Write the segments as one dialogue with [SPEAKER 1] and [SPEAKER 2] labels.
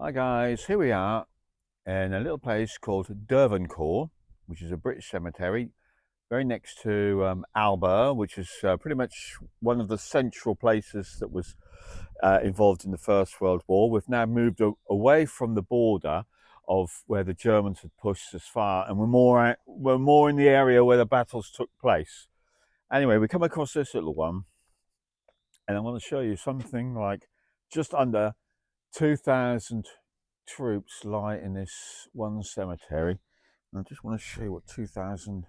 [SPEAKER 1] Hi guys, here we are in a little place called Dervencourt, which is a British cemetery, very next to Alba, which is pretty much one of the central places that was involved in the First World War. We've now moved away from the border of where the Germans had pushed us far, and we're more in the area where the battles took place. Anyway, we come across this little one, and I want to show you something like just under 2,000 troops lie in this one cemetery. And I just want to show you what 2,000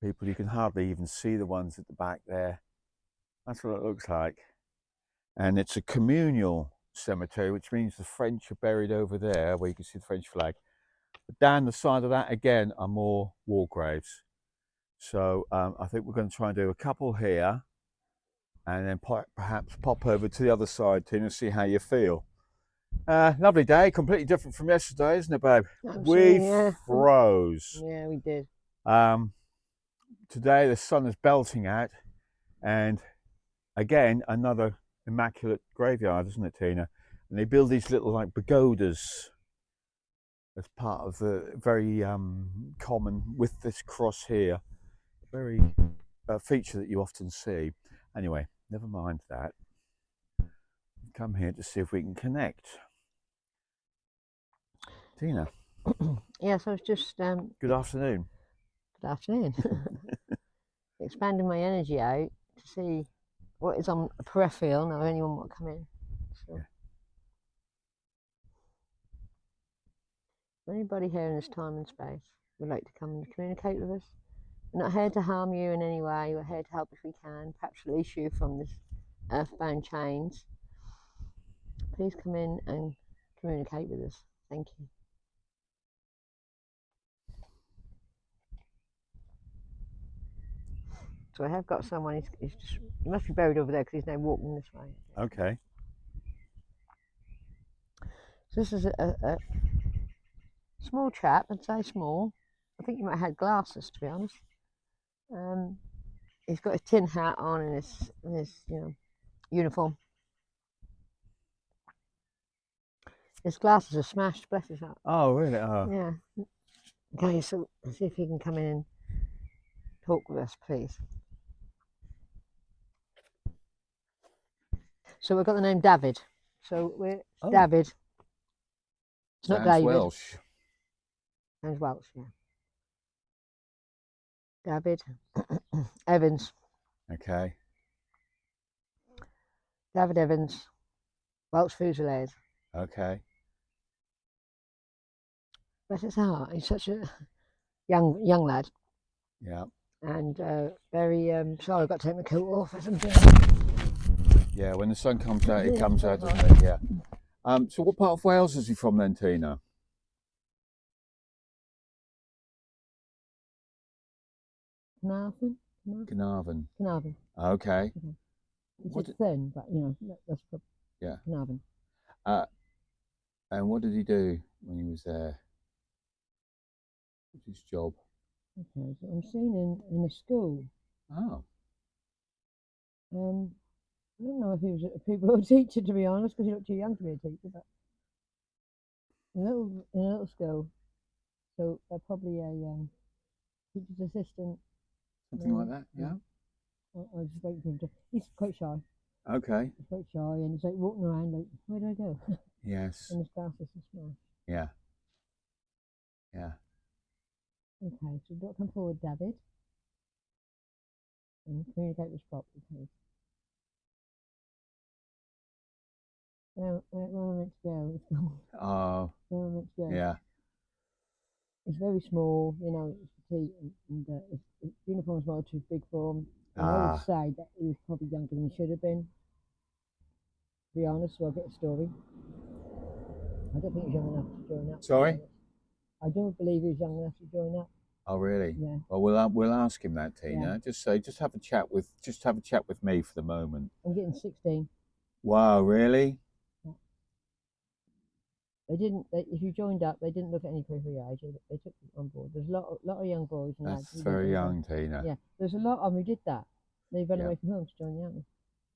[SPEAKER 1] people, you can hardly even see the ones at the back there. That's what it looks like. And it's a communal cemetery, which means the French are buried over there where you can see the French flag. But down the side of that again are more war graves. So I think we're going to try and do a couple here and then perhaps pop over to the other side, Tina, see how you feel. Lovely day, completely different from yesterday, isn't it, babe?
[SPEAKER 2] Absolutely,
[SPEAKER 1] We froze.
[SPEAKER 2] Yeah, we did.
[SPEAKER 1] Today the sun is belting out, and again another immaculate graveyard, isn't it, Tina? And they build these little like pagodas as part of the very common with this cross here, very feature that you often see. Anyway, never mind that. Come here to see if we can connect. Tina.
[SPEAKER 2] Yes, I was just
[SPEAKER 1] Good afternoon.
[SPEAKER 2] good afternoon. Expanding my energy out to see what is on the peripheral. Now anyone want to come in. So. Yeah. Anybody here in this time and space would like to come and communicate with us. We're not here to harm you in any way. We're here to help if we can, perhaps release you from this earthbound chains. Please come in and communicate with us. Thank you. So I have got someone, he must be buried over there because he's now walking this way.
[SPEAKER 1] Okay.
[SPEAKER 2] So this is a small chap, I'd say small. I think he might have had glasses, to be honest. He's got a tin hat on and his uniform. His glasses are smashed, bless his heart.
[SPEAKER 1] Oh, really? Oh.
[SPEAKER 2] Yeah. Okay, so let's see if he can come in and talk with us, please. So we've got the name David. So we're David. It's not David.
[SPEAKER 1] Welsh.
[SPEAKER 2] Sounds Welsh, yeah. David Evans.
[SPEAKER 1] Okay.
[SPEAKER 2] David Evans, Welsh Fusiliers.
[SPEAKER 1] Okay.
[SPEAKER 2] Bless his heart. He's such a young lad.
[SPEAKER 1] Yeah.
[SPEAKER 2] And very sorry, I've got to take my coat off or something.
[SPEAKER 1] Yeah, when the sun comes out, it comes out, doesn't it? Yeah. So what part of Wales is he from then, Tina?
[SPEAKER 2] Carnarvon.
[SPEAKER 1] Okay.
[SPEAKER 2] It's thin, but that's
[SPEAKER 1] yeah.
[SPEAKER 2] Carnarvon.
[SPEAKER 1] And what did he do when he was there? What's his job?
[SPEAKER 2] Okay, so I'm seeing in a school.
[SPEAKER 1] Oh.
[SPEAKER 2] I don't know if he was a pupil or a teacher, to be honest, because he looked too young to be a teacher, but in a little school. So probably a teacher's assistant.
[SPEAKER 1] Something like that, yeah.
[SPEAKER 2] I was just waiting for him to. He's quite shy.
[SPEAKER 1] Okay.
[SPEAKER 2] He's quite shy, and he's like walking around like, where do I go?
[SPEAKER 1] Yes.
[SPEAKER 2] And his glasses are smashed.
[SPEAKER 1] Yeah. Yeah.
[SPEAKER 2] Okay, so do come forward, David, and communicate with Spot, please. Where am I meant to go? It's gone.
[SPEAKER 1] Oh.
[SPEAKER 2] Where am I meant to go?
[SPEAKER 1] Yeah.
[SPEAKER 2] It's very small, it's petite, and his uniform's well too big for him. And I would say that he was probably younger than he should have been. To be honest, so I'll get a story. I don't think he's young enough to join up.
[SPEAKER 1] Sorry?
[SPEAKER 2] I don't believe he's young enough to join up.
[SPEAKER 1] Oh, really?
[SPEAKER 2] Yeah.
[SPEAKER 1] Well, we'll ask him that, Tina. Yeah. Just have a chat with me for the moment.
[SPEAKER 2] I'm getting 16.
[SPEAKER 1] Wow, really?
[SPEAKER 2] Yeah. If you joined up, they didn't look at any proof of your age. They took it on board. There's a lot of young boys and
[SPEAKER 1] lads. That's very young, Tina.
[SPEAKER 2] Yeah, there's a lot of them who did that. They ran away from home to join the army.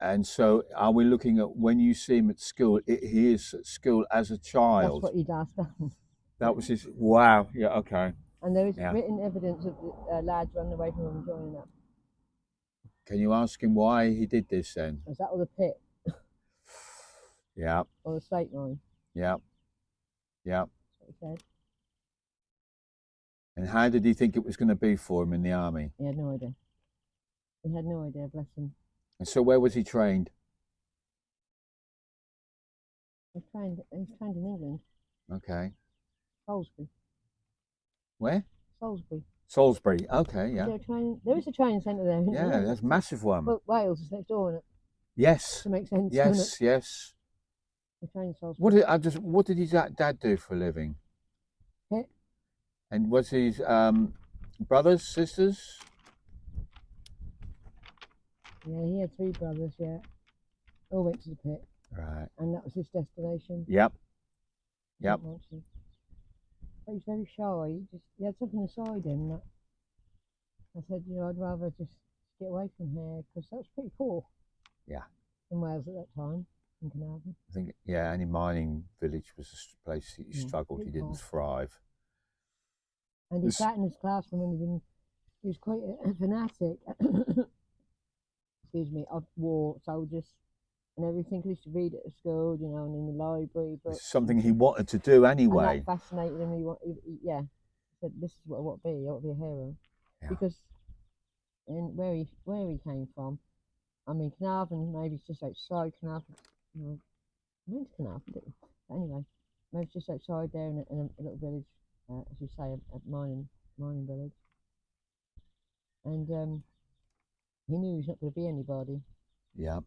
[SPEAKER 1] And so, are we looking at when you see him at school? He is at school as a
[SPEAKER 2] That's
[SPEAKER 1] child.
[SPEAKER 2] what he'd asked done.
[SPEAKER 1] That was his. Wow. Yeah. Okay.
[SPEAKER 2] And there is
[SPEAKER 1] Yeah.
[SPEAKER 2] written evidence of the lads running away from him and joining up.
[SPEAKER 1] Can you ask him why he did this then?
[SPEAKER 2] Is that or the pit
[SPEAKER 1] Yeah.
[SPEAKER 2] or the state mine?
[SPEAKER 1] Yeah. Yeah.
[SPEAKER 2] That's what he said.
[SPEAKER 1] And how did he think it was going to be for him in the army?
[SPEAKER 2] He had no idea. He had no idea, bless him.
[SPEAKER 1] And so, where was he trained?
[SPEAKER 2] He's trained in England.
[SPEAKER 1] Okay.
[SPEAKER 2] Salisbury.
[SPEAKER 1] Where?
[SPEAKER 2] Salisbury.
[SPEAKER 1] Salisbury. Okay. Yeah.
[SPEAKER 2] There is a training centre there. Isn't
[SPEAKER 1] Yeah,
[SPEAKER 2] there?
[SPEAKER 1] that's a massive one.
[SPEAKER 2] But Wales is next door, isn't it?
[SPEAKER 1] Yes.
[SPEAKER 2] To make sense. Doesn't
[SPEAKER 1] Yes.
[SPEAKER 2] it?
[SPEAKER 1] Yes.
[SPEAKER 2] They train in Salisbury.
[SPEAKER 1] What did his dad do for a living?
[SPEAKER 2] Pit.
[SPEAKER 1] And was his brothers, sisters?
[SPEAKER 2] Yeah, he had 3 brothers. Yeah, all went to the pit,
[SPEAKER 1] Right.
[SPEAKER 2] and that was his destination.
[SPEAKER 1] Yep. Yep.
[SPEAKER 2] But he's very shy. He had something inside him that I said, I'd rather just get away from here because that was pretty poor.
[SPEAKER 1] Yeah.
[SPEAKER 2] In Wales at that time, in Carnarvon.
[SPEAKER 1] I think any mining village was a place he struggled. He
[SPEAKER 2] pretty
[SPEAKER 1] didn't
[SPEAKER 2] poor.
[SPEAKER 1] thrive.
[SPEAKER 2] And he sat in his classroom and he was quite a fanatic. Excuse me, of war, soldiers, and everything. He used to read it at school, and in the library. But
[SPEAKER 1] It's something he wanted to do anyway.
[SPEAKER 2] And that fascinated him. He said, "This is what I want to be. I want to be a hero."
[SPEAKER 1] Yeah.
[SPEAKER 2] Because, in where he came from, I mean, Carnarvon maybe it's just outside Carnarvon. I went to Carnarvon, didn't we? But anyway, maybe it's just outside there in a little village, as you say, a mining village. And he knew he was not going to be anybody.
[SPEAKER 1] Yeah.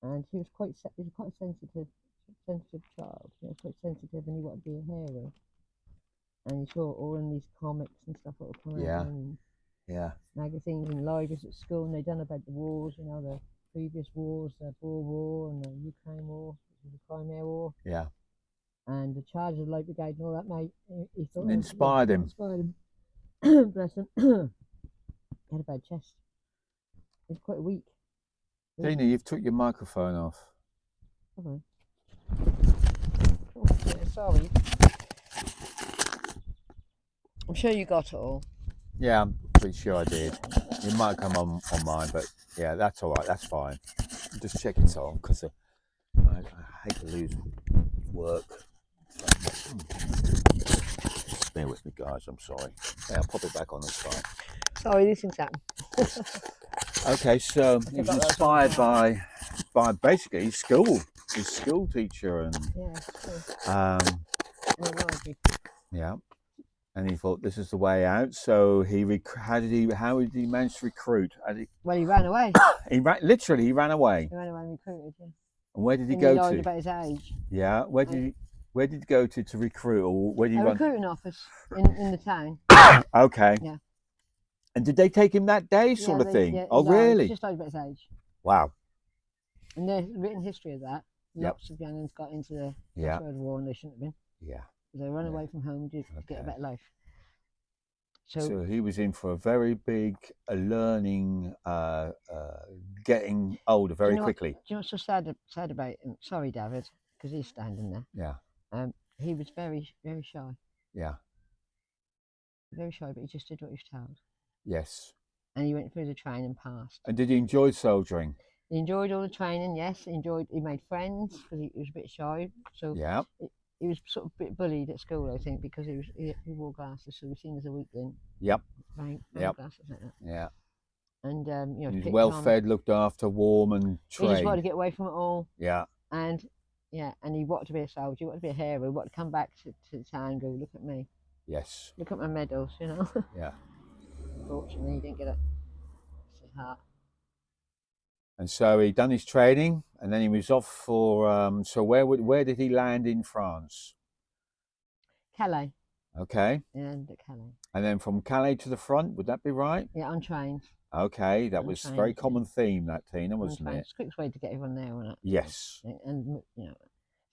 [SPEAKER 2] And he was quite a sensitive child. He was quite sensitive, and he wanted to be a hero. And he saw all in these comics and stuff that would come out, and magazines and libraries at school, and they'd done about the wars, the previous wars, the Boer War and the Ukraine War, the Crimea War.
[SPEAKER 1] Yeah.
[SPEAKER 2] And the charge of the Light Brigade and all that, mate. He thought
[SPEAKER 1] it inspired him.
[SPEAKER 2] Bless him. He had a bad chest. He was quite weak.
[SPEAKER 1] Tina, you've took your microphone off.
[SPEAKER 2] Have I? Oh, yeah, sorry. I'm sure you got it all.
[SPEAKER 1] Yeah, I'm pretty sure I did. It might come on mine, but yeah, that's all right. That's fine. I'm just checking it's on because I hate to lose work. Bear with me, guys. I'm sorry. Yeah, I'll pop it back on this side.
[SPEAKER 2] Sorry, these things happen.
[SPEAKER 1] Okay, so he was inspired by basically his school teacher, and yeah, and he thought this is the way out. So how did he manage to recruit?
[SPEAKER 2] Well, he ran away.
[SPEAKER 1] He ran away.
[SPEAKER 2] He ran away and recruited. Yeah.
[SPEAKER 1] And where did he go to?
[SPEAKER 2] About his age.
[SPEAKER 1] Yeah, where did he go to recruit, or where did he run?
[SPEAKER 2] Recruiting office in the town.
[SPEAKER 1] Okay.
[SPEAKER 2] Yeah.
[SPEAKER 1] And did they take him that day, sort of thing? Yeah, oh, really?
[SPEAKER 2] Just over his age.
[SPEAKER 1] Wow.
[SPEAKER 2] And there's written history of that. Lots of young ones got into the First World War and they shouldn't have been.
[SPEAKER 1] Yeah.
[SPEAKER 2] They run away from home to get a better life.
[SPEAKER 1] So he was in for a very big learning, getting older very quickly.
[SPEAKER 2] Do you know what's so sad about him? Sorry, David, because he's standing there.
[SPEAKER 1] Yeah.
[SPEAKER 2] He was very, very shy.
[SPEAKER 1] Yeah.
[SPEAKER 2] Very shy, but he just did what he was told.
[SPEAKER 1] Yes.
[SPEAKER 2] And he went through the training and passed.
[SPEAKER 1] And did he enjoy soldiering?
[SPEAKER 2] He enjoyed all the training, yes. He made friends because he was a bit shy. So
[SPEAKER 1] yeah.
[SPEAKER 2] He was sort of a bit bullied at school, I think, because he wore glasses, so he was seen as a weakling.
[SPEAKER 1] Yep.
[SPEAKER 2] Yep. Glasses like that.
[SPEAKER 1] Yeah.
[SPEAKER 2] And
[SPEAKER 1] he was well fed, looked after, warm, and trained.
[SPEAKER 2] He just wanted to get away from it all.
[SPEAKER 1] Yeah.
[SPEAKER 2] And he wanted to be a soldier. He wanted to be a hero. He wanted to come back to the town and go, look at me.
[SPEAKER 1] Yes.
[SPEAKER 2] Look at my medals,
[SPEAKER 1] Yeah.
[SPEAKER 2] Fortunately, he didn't get it. It's his heart.
[SPEAKER 1] And so he done his training, and then he was off for. So where did he land in France?
[SPEAKER 2] Calais.
[SPEAKER 1] Okay.
[SPEAKER 2] And at Calais.
[SPEAKER 1] And then from Calais to the front, would that be right?
[SPEAKER 2] Yeah, on trains.
[SPEAKER 1] Okay, that was a very common theme, that, Tina, wasn't it?
[SPEAKER 2] It's a quick way to get everyone there, wasn't it?
[SPEAKER 1] Yes.
[SPEAKER 2] And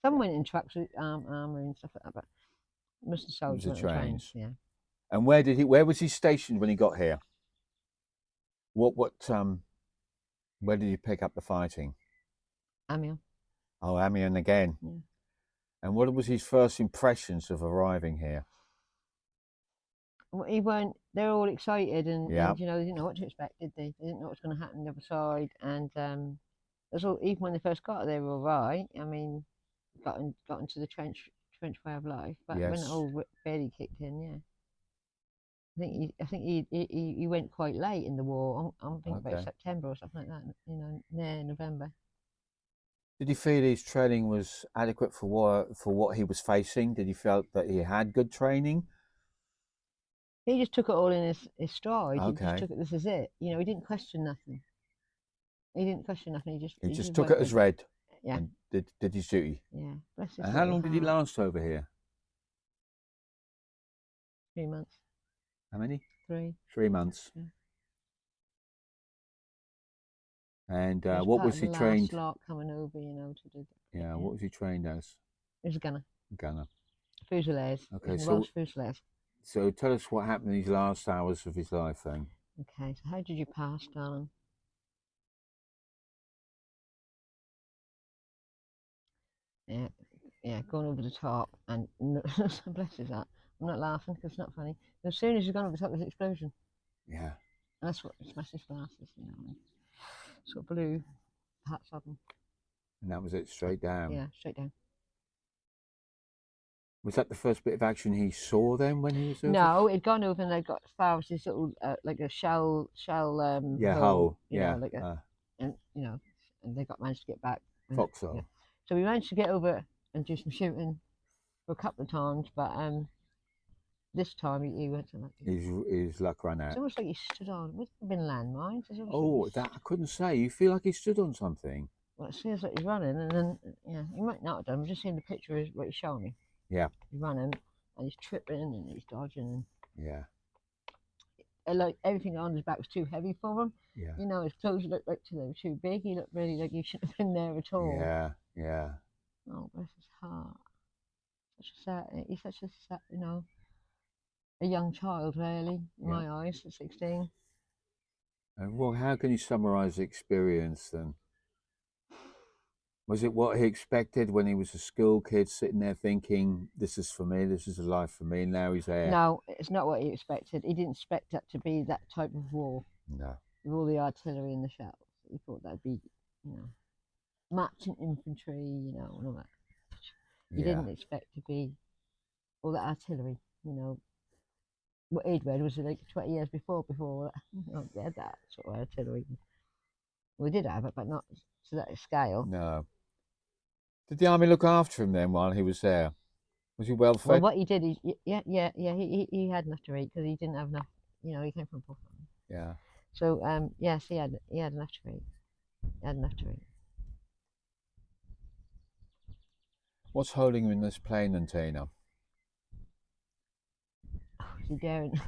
[SPEAKER 2] some went in trucks with armour and stuff like that, but most of the soldiers went on trains. Yeah.
[SPEAKER 1] And where was he stationed when he got here? Where did he pick up the fighting?
[SPEAKER 2] Amiens.
[SPEAKER 1] Oh, Amiens again.
[SPEAKER 2] Yeah.
[SPEAKER 1] And what was his first impressions of arriving here?
[SPEAKER 2] Well, he weren't. They're all excited,
[SPEAKER 1] Yeah.
[SPEAKER 2] and you know they didn't know what to expect, did they? They didn't know what was going to happen on the other side, and that's all. Even when they first got, they were all right. I mean, got into the trench way of life, but when it
[SPEAKER 1] Yes.
[SPEAKER 2] all barely kicked in, yeah. I think he went quite late in the war. I'm thinking about
[SPEAKER 1] Okay.
[SPEAKER 2] September or something like that. You know, near November.
[SPEAKER 1] Did he feel his training was adequate for what he was facing? Did he feel that he had good training?
[SPEAKER 2] He just took it all in his stride. He just
[SPEAKER 1] Okay.
[SPEAKER 2] took it. This is it. You know, he didn't question nothing. He didn't question nothing.
[SPEAKER 1] He
[SPEAKER 2] He
[SPEAKER 1] just
[SPEAKER 2] just
[SPEAKER 1] took it
[SPEAKER 2] went
[SPEAKER 1] as
[SPEAKER 2] with it.
[SPEAKER 1] read
[SPEAKER 2] Yeah,
[SPEAKER 1] and did his duty.
[SPEAKER 2] yeah. Bless his
[SPEAKER 1] And how
[SPEAKER 2] little
[SPEAKER 1] long did he
[SPEAKER 2] heart.
[SPEAKER 1] last over here?
[SPEAKER 2] 3 months.
[SPEAKER 1] How many?
[SPEAKER 2] 3.
[SPEAKER 1] 3 months.
[SPEAKER 2] Yeah.
[SPEAKER 1] And
[SPEAKER 2] He was
[SPEAKER 1] what
[SPEAKER 2] part
[SPEAKER 1] was
[SPEAKER 2] of the
[SPEAKER 1] he
[SPEAKER 2] last
[SPEAKER 1] trained?
[SPEAKER 2] lot coming over, you know, to do that.
[SPEAKER 1] Yeah,
[SPEAKER 2] Yeah.
[SPEAKER 1] what was he trained as?
[SPEAKER 2] He was a gunner.
[SPEAKER 1] Gunner.
[SPEAKER 2] Fusiliers. He was
[SPEAKER 1] Okay,
[SPEAKER 2] in the
[SPEAKER 1] so
[SPEAKER 2] Welsh Fusiliers.
[SPEAKER 1] so tell us what happened in these last hours of his life then.
[SPEAKER 2] Okay, so how did you pass, darling? Yeah, yeah, going over the top, and bless his heart. I'm not laughing because it's not funny. As soon as you've gone over the top, there's an explosion.
[SPEAKER 1] Yeah.
[SPEAKER 2] And that's what smashed his glasses, you know, and sort of blew parts of them.
[SPEAKER 1] And that was it, straight down.
[SPEAKER 2] Yeah, straight down.
[SPEAKER 1] Was that the first bit of action he saw then when he was over?
[SPEAKER 2] No, it'd gone over and they got as far as this little, like a shell
[SPEAKER 1] Yeah,
[SPEAKER 2] hole,
[SPEAKER 1] Hull.
[SPEAKER 2] you know,
[SPEAKER 1] Yeah.
[SPEAKER 2] like a, and you know, and they got managed to get back. Yeah.
[SPEAKER 1] Foxhole.
[SPEAKER 2] So we managed to get over and do some shooting for a couple of times, but this time he went to like
[SPEAKER 1] His luck ran
[SPEAKER 2] it's
[SPEAKER 1] out.
[SPEAKER 2] almost like he stood on. Would have been landmines. It's almost like
[SPEAKER 1] Oh, that I couldn't say. You feel like he stood on something.
[SPEAKER 2] well, it seems like he's running, and then yeah, he might not have done. I'm just seeing the picture of what he's showing me.
[SPEAKER 1] Yeah.
[SPEAKER 2] He's running and he's tripping and he's dodging,
[SPEAKER 1] Yeah.
[SPEAKER 2] and like everything on his back was too heavy for him.
[SPEAKER 1] Yeah.
[SPEAKER 2] You know, his clothes looked like they were too big. He looked really like he shouldn't have been there at all.
[SPEAKER 1] Yeah. Yeah.
[SPEAKER 2] Oh, bless his heart. Such a sad. He's such a sad, you know, a young child, really, in
[SPEAKER 1] Yeah.
[SPEAKER 2] my eyes, at 16.
[SPEAKER 1] And well, how can you summarize the experience then? Was it what he expected when he was a school kid sitting there thinking, this is for me, this is a life for me, and now he's there?
[SPEAKER 2] No, it's not what he expected. He didn't expect that to be that type of war
[SPEAKER 1] No.
[SPEAKER 2] with all the artillery and the shells. He thought that'd be, you know, marching infantry, you know, and all that. He
[SPEAKER 1] Yeah.
[SPEAKER 2] didn't expect to be all that artillery, you know. What he'd read was like 20 years before you know, they had that sort of artillery. We did have it, but not to that scale.
[SPEAKER 1] No. Did the army look after him then while he was there? Was he well
[SPEAKER 2] Well,
[SPEAKER 1] fed?
[SPEAKER 2] what he did, he had enough to eat because he didn't have enough, you know, he came from poor family.
[SPEAKER 1] Yeah.
[SPEAKER 2] So, yes, he had enough to eat. He had enough to eat.
[SPEAKER 1] What's holding him in this plane then, Tina?
[SPEAKER 2] Oh, is he daring?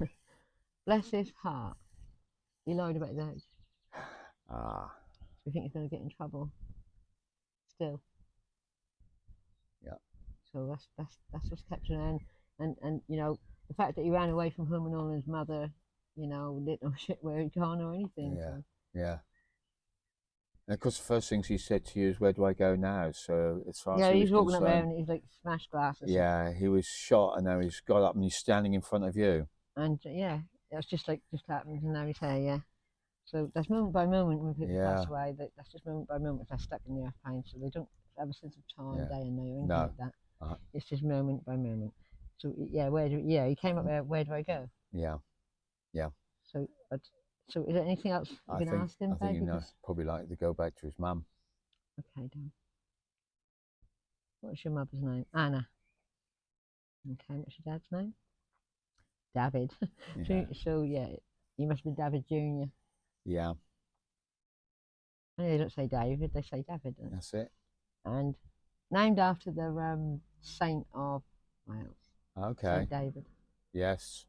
[SPEAKER 2] Bless his heart. He lied about his age.
[SPEAKER 1] Ah.
[SPEAKER 2] So we think he's going to get in trouble still.
[SPEAKER 1] Yeah.
[SPEAKER 2] So that's what's kept him in. And you know, the fact that he ran away from home and all his mother, you know, didn't know shit where he'd gone or anything.
[SPEAKER 1] Yeah.
[SPEAKER 2] So.
[SPEAKER 1] Yeah. And of course, the first things he said to you is, "Where do I go now?" So as far as
[SPEAKER 2] Yeah,
[SPEAKER 1] he was
[SPEAKER 2] he's walking up there
[SPEAKER 1] concerned,
[SPEAKER 2] and he's like smashed glasses.
[SPEAKER 1] yeah, he was shot, and now he's got up and he's standing in front of you.
[SPEAKER 2] And yeah, that's just happened, and now he's here. Yeah. So that's moment by moment when people
[SPEAKER 1] Yeah.
[SPEAKER 2] pass away. That's just moment by moment. They're stuck in the earth plane, so they don't have a sense of time,
[SPEAKER 1] Yeah.
[SPEAKER 2] day and night, or anything
[SPEAKER 1] No.
[SPEAKER 2] like that.
[SPEAKER 1] Uh-huh.
[SPEAKER 2] It's just moment by moment. So yeah, he came up there. Where do I go?
[SPEAKER 1] Yeah. Yeah.
[SPEAKER 2] So, so is there anything else you can ask him,
[SPEAKER 1] I think
[SPEAKER 2] baby?
[SPEAKER 1] probably like to go back to his mum.
[SPEAKER 2] Okay, Dan. What's your mother's name? Anna. Okay, what's your dad's name? David.
[SPEAKER 1] Yeah.
[SPEAKER 2] So yeah, you must be David Junior.
[SPEAKER 1] Yeah.
[SPEAKER 2] I know they don't say David; they say David.
[SPEAKER 1] That's it.
[SPEAKER 2] And named after the Saint of Wales.
[SPEAKER 1] Okay.
[SPEAKER 2] Saint David.
[SPEAKER 1] Yes.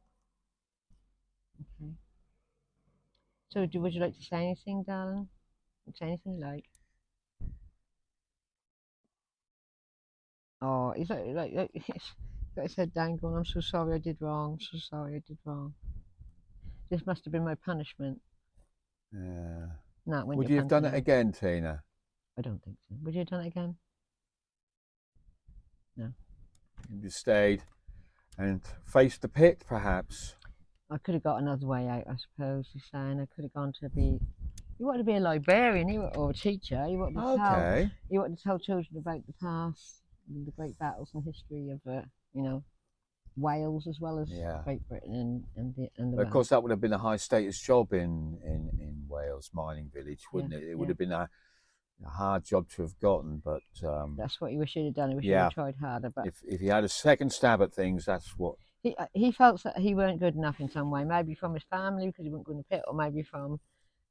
[SPEAKER 2] Okay. So, would you like to say anything, darling? Say anything you like. Oh, he's like he's got his head down, going, "I'm so sorry, I did wrong. I'm so sorry, I did wrong. This must have been my punishment."
[SPEAKER 1] Yeah.
[SPEAKER 2] No, it wasn't
[SPEAKER 1] Would
[SPEAKER 2] your
[SPEAKER 1] you have done it
[SPEAKER 2] punishment.
[SPEAKER 1] again, Tina?
[SPEAKER 2] I don't think so. Would you have done it again? No.
[SPEAKER 1] You stayed and faced the pit, perhaps.
[SPEAKER 2] I could have got another way out, I suppose. He's saying I could have gone to be. You wanted to be a librarian, or a teacher.
[SPEAKER 1] Okay.
[SPEAKER 2] You wanted to tell children about the past, and the great battles and history of, you know, Wales as well as
[SPEAKER 1] Yeah.
[SPEAKER 2] Great Britain and the
[SPEAKER 1] But of course,
[SPEAKER 2] Welsh.
[SPEAKER 1] that would have been a high status job in Wales mining village,
[SPEAKER 2] Yeah,
[SPEAKER 1] wouldn't it? It would
[SPEAKER 2] yeah.
[SPEAKER 1] have been a hard job to have gotten. But
[SPEAKER 2] That's what he wish he'd have done. He wish he'd
[SPEAKER 1] yeah,
[SPEAKER 2] have tried harder. But
[SPEAKER 1] if he had a second stab at things, that's what.
[SPEAKER 2] he felt that he weren't good enough in some way. Maybe from his family because he wasn't going to pit, or maybe from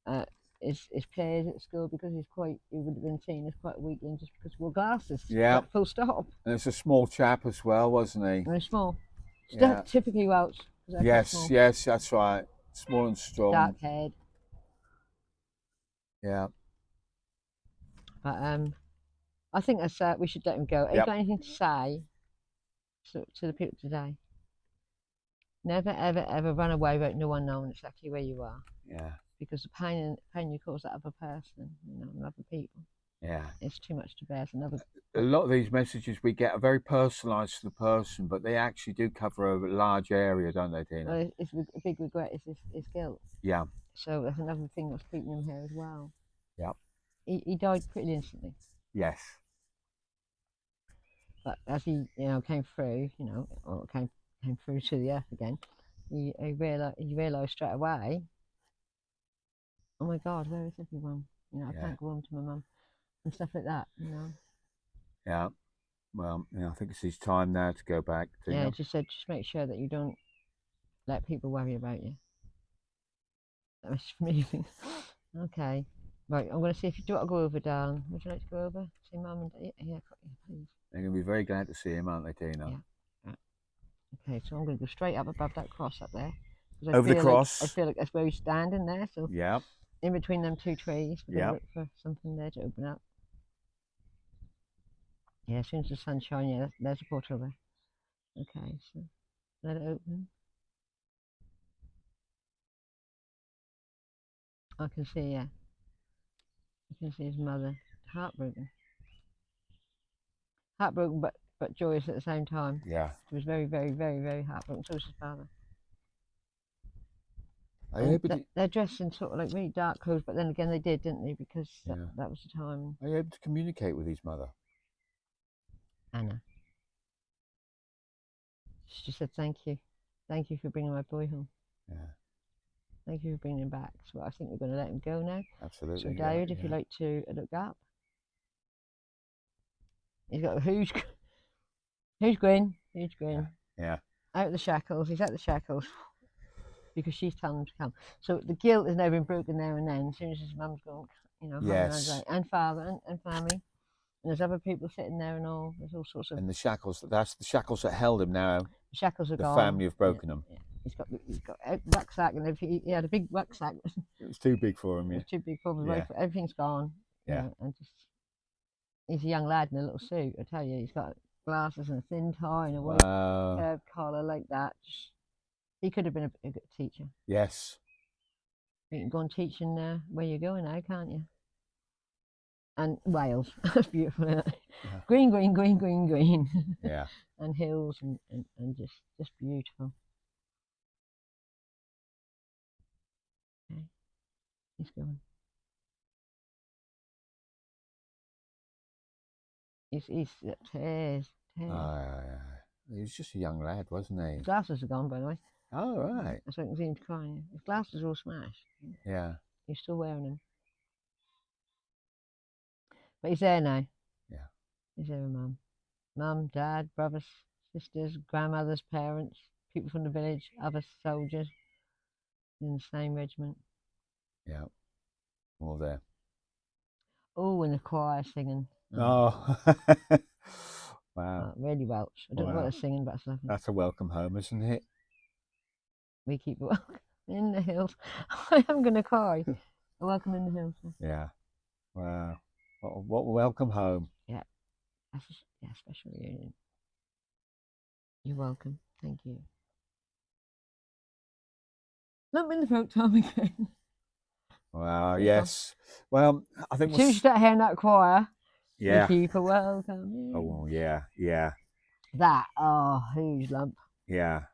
[SPEAKER 2] uh, his peers at school because he would have been seen as quite a weakling just because he wore glasses.
[SPEAKER 1] Yeah,
[SPEAKER 2] Full stop.
[SPEAKER 1] and it's a small chap as well, wasn't he?
[SPEAKER 2] And he's small.
[SPEAKER 1] Yeah.
[SPEAKER 2] Typically Welsh because they're quite
[SPEAKER 1] Yes,
[SPEAKER 2] small.
[SPEAKER 1] yes, that's right. Small and strong.
[SPEAKER 2] Dark haired.
[SPEAKER 1] Yeah.
[SPEAKER 2] But I think that's we should let him go. Have you
[SPEAKER 1] Yep.
[SPEAKER 2] got anything to say to the people today? Never, ever, ever run away without no one knowing exactly where you are.
[SPEAKER 1] Yeah.
[SPEAKER 2] Because the pain you cause that other person, you know, and other people,
[SPEAKER 1] Yeah.
[SPEAKER 2] it's too much to bear.
[SPEAKER 1] A lot of these messages we get are very personalised to the person, but they actually do cover a large area, don't they, Tina?
[SPEAKER 2] Well, it's a big regret is his guilt.
[SPEAKER 1] Yeah.
[SPEAKER 2] So that's another thing that's keeping him here as well.
[SPEAKER 1] Yep.
[SPEAKER 2] He died pretty instantly.
[SPEAKER 1] Yes.
[SPEAKER 2] But as he, you know, came through, you know, or came through to the earth again, he realised straight away, oh my God, where is everyone? You know, I
[SPEAKER 1] Yeah.
[SPEAKER 2] can't go home to my mum and stuff like that. You know.
[SPEAKER 1] Yeah. Well, I think it's his time now to go back.
[SPEAKER 2] Yeah, just said, just make sure that you don't let people worry about you. That was from me. Okay. Right, I'm going to see if you do want to go over, darling. Would you like to go over? See mum and dad? Yeah, please.
[SPEAKER 1] They're going to be very glad to see him, aren't they, Tina?
[SPEAKER 2] Yeah. Right. Okay, so I'm going to go straight up above that cross up there.
[SPEAKER 1] Over the cross.
[SPEAKER 2] I feel like that's where he's standing there. So
[SPEAKER 1] yeah.
[SPEAKER 2] In between them two trees, we're going
[SPEAKER 1] Yeah.
[SPEAKER 2] to look for something there to open up. Yeah, as soon as the sun's shining, yeah, there's a portal there. Okay, so let it open. I can see, yeah. You can see his mother. Heartbroken. Heartbroken, but joyous at the same time.
[SPEAKER 1] Yeah.
[SPEAKER 2] She was very, very, very, very heartbroken. So was his father. They're dressed in sort of like really dark clothes, but then again they did, didn't they? Because that was the time.
[SPEAKER 1] Are you able to communicate with his mother?
[SPEAKER 2] Anna. She just said thank you. Thank you for bringing my boy home.
[SPEAKER 1] Yeah.
[SPEAKER 2] Thank you for bringing him back. So I think we're going to let him go now.
[SPEAKER 1] Absolutely.
[SPEAKER 2] So David, if you'd like to look up. He's got a huge grin.
[SPEAKER 1] Yeah.
[SPEAKER 2] Out of the shackles. He's out the shackles. Because she's telling him to come. So the guilt has now been broken there and then. As soon as his mum's gone, you know,
[SPEAKER 1] yes.
[SPEAKER 2] and father and family. And there's other people sitting there and all. There's all sorts of.
[SPEAKER 1] And the shackles. That's the shackles that held him now.
[SPEAKER 2] The shackles are gone.
[SPEAKER 1] The family have broken them.
[SPEAKER 2] Yeah. He's got a rucksack and he had a big rucksack.
[SPEAKER 1] It was too big for him.
[SPEAKER 2] It was too big for him.
[SPEAKER 1] Yeah.
[SPEAKER 2] Everything's gone.
[SPEAKER 1] Yeah.
[SPEAKER 2] You know, and just he's a young lad in a little suit. I tell you, he's got glasses and a thin tie and a white curved collar like that. He could have been a good teacher.
[SPEAKER 1] Yes.
[SPEAKER 2] You can go and teach in where you're going now, can't you? And Wales. That's beautiful, isn't it?
[SPEAKER 1] Yeah.
[SPEAKER 2] Green, green, green, green, green.
[SPEAKER 1] Yeah.
[SPEAKER 2] And hills and just beautiful. Okay. He's going. He's tears.
[SPEAKER 1] He was just a young lad, wasn't he?
[SPEAKER 2] His glasses are gone, by the way.
[SPEAKER 1] Oh, right.
[SPEAKER 2] That's why I can see him crying. His glasses are all smashed.
[SPEAKER 1] Yeah.
[SPEAKER 2] He's still wearing them. But he's there now.
[SPEAKER 1] Yeah.
[SPEAKER 2] He's there with Mum. Mum, Dad, brothers, sisters, grandmothers, parents, people from the village, other soldiers in the same regiment.
[SPEAKER 1] Yeah. All there.
[SPEAKER 2] Oh, and the choir singing.
[SPEAKER 1] Oh. Wow.
[SPEAKER 2] Really Welsh. I don't know what they're singing, but it's lovely.
[SPEAKER 1] That's a welcome home, isn't it?
[SPEAKER 2] We keep welcome in the hills. I am going to cry. A welcome in the hills.
[SPEAKER 1] Yeah. Wow. What welcome home.
[SPEAKER 2] Yeah. That's a special reunion. You're welcome. Thank you. Lump in the throat time again.
[SPEAKER 1] Well,
[SPEAKER 2] There you go.
[SPEAKER 1] yes. Well, I think
[SPEAKER 2] As
[SPEAKER 1] we'll.
[SPEAKER 2] soon as you start hearing that choir, we
[SPEAKER 1] Yeah.
[SPEAKER 2] keep a welcome.
[SPEAKER 1] Oh, yeah. Yeah.
[SPEAKER 2] That, oh, huge lump.
[SPEAKER 1] Yeah.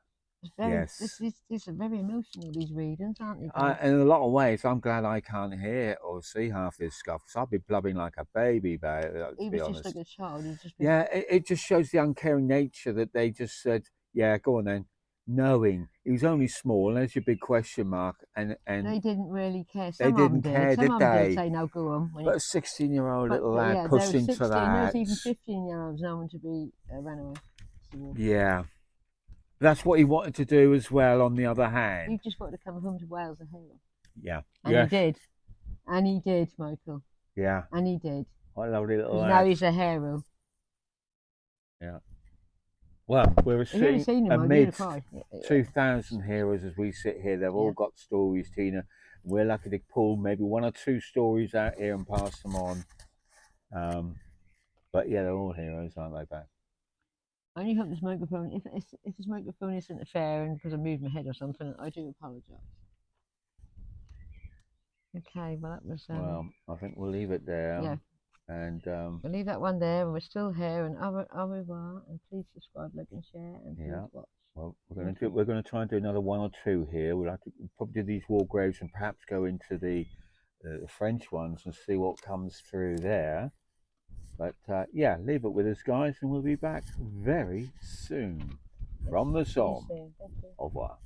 [SPEAKER 2] It's very,
[SPEAKER 1] Yes.
[SPEAKER 2] this are very emotional, these readings, aren't they, Dave?
[SPEAKER 1] In a lot of ways, I'm glad I can't hear or see half this stuff because I'd be blubbing like a baby, to
[SPEAKER 2] He
[SPEAKER 1] be
[SPEAKER 2] was just like
[SPEAKER 1] honest.
[SPEAKER 2] a child. He's just been.
[SPEAKER 1] Yeah, it just shows the uncaring nature that they just said, "Yeah, go on then," knowing he was only small. And there's your big question mark, and
[SPEAKER 2] They didn't really care.
[SPEAKER 1] they
[SPEAKER 2] Some of them
[SPEAKER 1] didn't
[SPEAKER 2] did.
[SPEAKER 1] care,
[SPEAKER 2] Some
[SPEAKER 1] did
[SPEAKER 2] of them did
[SPEAKER 1] they?
[SPEAKER 2] say, "No, go on."
[SPEAKER 1] But a 16-year-old
[SPEAKER 2] But
[SPEAKER 1] little lad
[SPEAKER 2] yeah, there
[SPEAKER 1] pushed
[SPEAKER 2] was
[SPEAKER 1] into
[SPEAKER 2] 16. There was
[SPEAKER 1] that.
[SPEAKER 2] even 15-year-olds known to be runaway.
[SPEAKER 1] Yeah, that's what he wanted to do as well. On the other
[SPEAKER 2] He
[SPEAKER 1] hand,
[SPEAKER 2] just wanted to come home to Wales a hero,
[SPEAKER 1] yeah,
[SPEAKER 2] and he
[SPEAKER 1] yes,
[SPEAKER 2] did. And he did, Michael.
[SPEAKER 1] yeah,
[SPEAKER 2] And he did.
[SPEAKER 1] what a lovely little
[SPEAKER 2] Because now
[SPEAKER 1] lad.
[SPEAKER 2] he's a hero.
[SPEAKER 1] Yeah. Well, we're
[SPEAKER 2] If you ever
[SPEAKER 1] seeing
[SPEAKER 2] seen him, I'd nearly
[SPEAKER 1] amidst
[SPEAKER 2] cry.
[SPEAKER 1] 2,000 heroes as we sit here. They've all
[SPEAKER 2] Yeah.
[SPEAKER 1] got stories, Tina. We're lucky to pull maybe one or two stories out here and pass them on. But yeah, they're all heroes, aren't they, Beth?
[SPEAKER 2] I only hope this microphone, if this microphone isn't interfering because I moved my head or something, I do apologise. Okay, well that was
[SPEAKER 1] Well, I think we'll leave it there.
[SPEAKER 2] yeah.
[SPEAKER 1] And
[SPEAKER 2] We'll leave that one there, and we're still here. And au revoir, and please subscribe, like, and share, and please
[SPEAKER 1] yeah,
[SPEAKER 2] watch.
[SPEAKER 1] well,
[SPEAKER 2] Thank you.
[SPEAKER 1] we're going to try and do another one or two here. We'll have to probably do these war graves and perhaps go into the French ones and see what comes through there. But yeah, leave it with us, guys, and we'll be back very soon.
[SPEAKER 2] Yes,
[SPEAKER 1] From the
[SPEAKER 2] see you
[SPEAKER 1] Somme.
[SPEAKER 2] soon. Thank you.
[SPEAKER 1] Au revoir.